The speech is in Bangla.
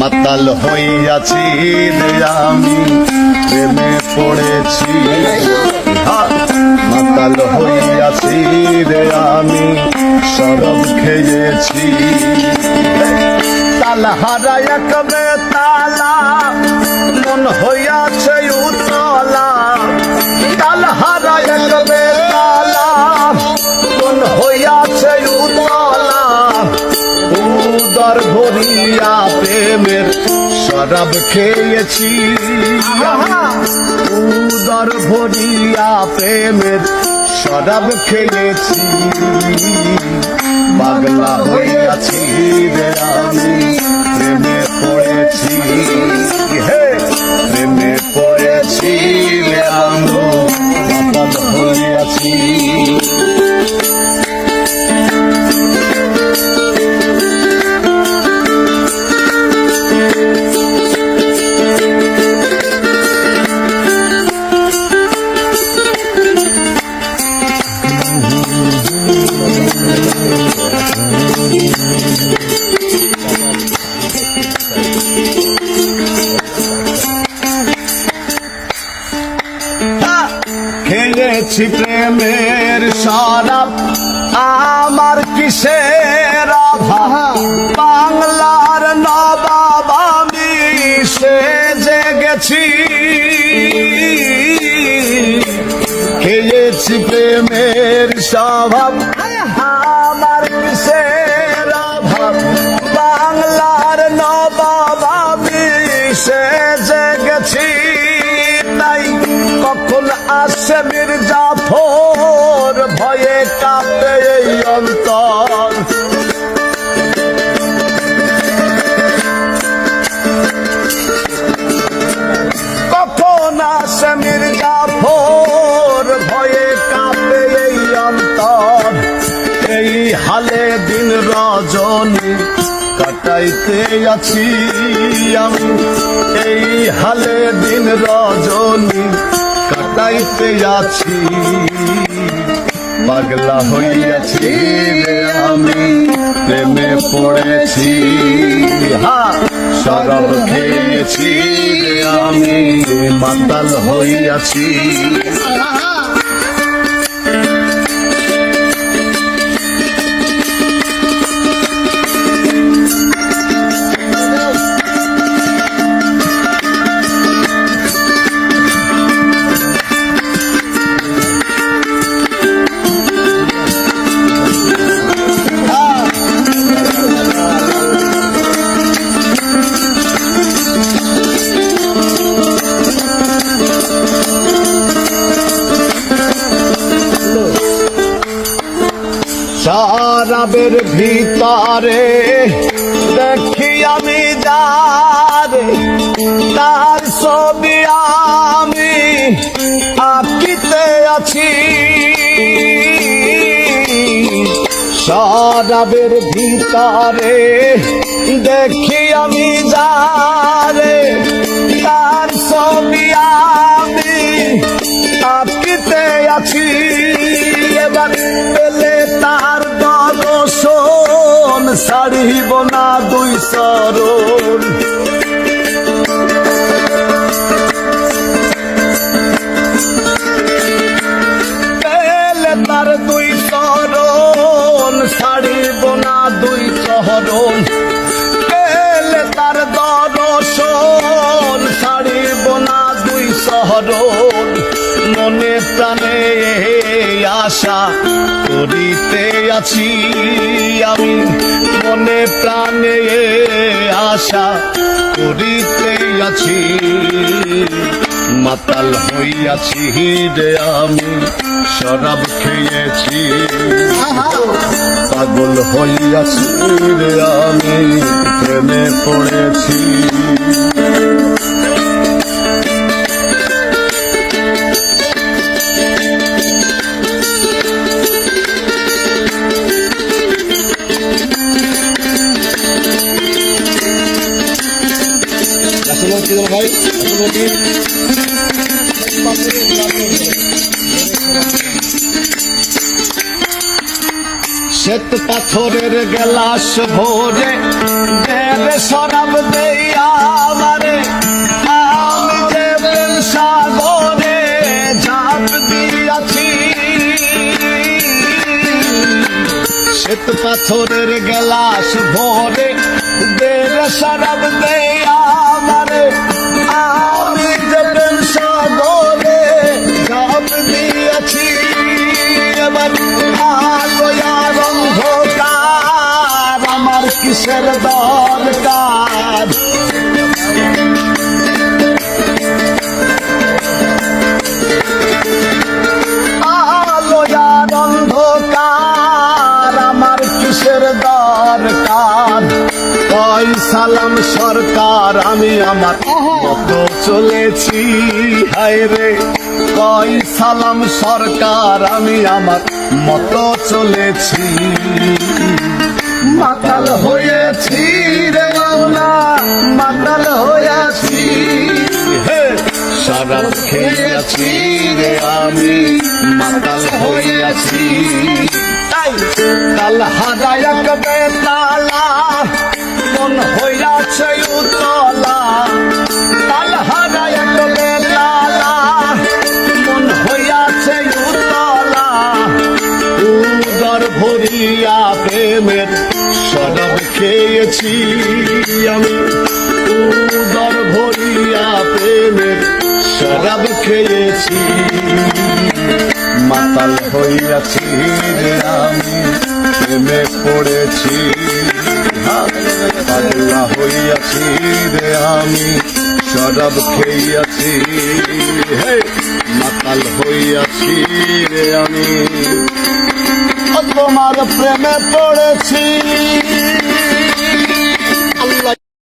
মাতাল হইয়াছি রে আমি প্রেমে পড়েছি, মাতাল হইয়াছি রে আমি শরাব খেয়েছি। তালা হারায় কবে তালা মন হইয়াছে উতলা, তালা হারায় কবে তালা মন হইয়াছে উতলা। উদর ভরিয়া প্রেমের শরাব খেয়েছি, উদর ভরিয়া প্রেমের শরাব খেয়েছি। পাগলা হইয়াছি রে আমি প্রেমে পড়েছি, হে প্রেমে পড়েছি রে আমি মাতাল হইয়াছি। খেয়েছি প্রেমের শরাব আমার কিসের অভাব, বাংলার নবাব আমি সেজে গেছি। খেয়েছি প্রেমের স্বভাব আমার কিসের অভাব, বাংলার নবাব আমি সেজে গেছি। তাই কখন আসে মির্জাফর ভয়ে কাঁপে এই অন্তর, কখন আসে মির্জাফর ভয়ে কাঁপে এই অন্তর। এই হালে দিন রজনী কাটাইতে আছি আমি, এই হালে দিন রজনী কাটাইতে আছি। পাগলা হইয়াছি রে আমি প্রেমে পড়েছি, শরাব খেয়েছি রে আমি মাতাল হইয়াছি। শরাবের ভিতরে দেখি আমি যারে, তার ছবি আমি আঁকিতে আছি। শরাবের ভিতরে দেখি আমি যারে, তার ছবি আমি আঁকিতে আছি। এবার পেলে তার দর্শন ছাড়িব না দুই চরণ, পেলে তার দুই চরণ ছাড়িব না দুই চরণ, পেলে তার দর্শন ছাড়িব না দুই চরণ। মনে প্রাণে আশা করিতে আছি আমি, মনে প্রাণে আশা করিতে আছি। মাতাল হইয়াছি রে আমি শরাব খেয়েছি, পাগল হইয়াছি রে আমি প্রেমে পড়েছি। ভাই শ্বেত পাথরের গেলাস ভরে শরাব দেই শ্বেত পাথরের গেলাস ভরে দে রে শরাব দে আমারে, আমি যে প্রেম সাগরে ঝাঁপ দিয়েছি। এবার আলো আর অন্ধকার, আমার কিসের দরকার? আলো আর অন্ধকার, আমার কিসের দরকার? কই সালাম সরকার, আমি আমার মতো চলেছি। হায় রে কই সালাম সরকার, আমি আমার মতো চলেছি। মাতাল হয়েছি রে মাওলা, মাতাল হয়েছি। শরাব খেয়েছি রে আমি, মাতাল হয়েছি। কাল হারায়ক বেতালা, মন হইয়াছে উতলা। কাল হারায়ক বেতালা, মন হইয়াছে উতলা। উদর ভরিয়া প্রেমের শরাব খেয়েছি আমি, উদর ভরিয়া প্রেমের শরাব খেয়েছি। মাতাল হইয়াছি রে আমি, প্রেমে পড়েছি। পাগলা হইয়াছি রে আমি, শরাব খেয়েছি। হে মাতাল হইয়াছি রে আমি, তোমার প্রেমে পড়েছি।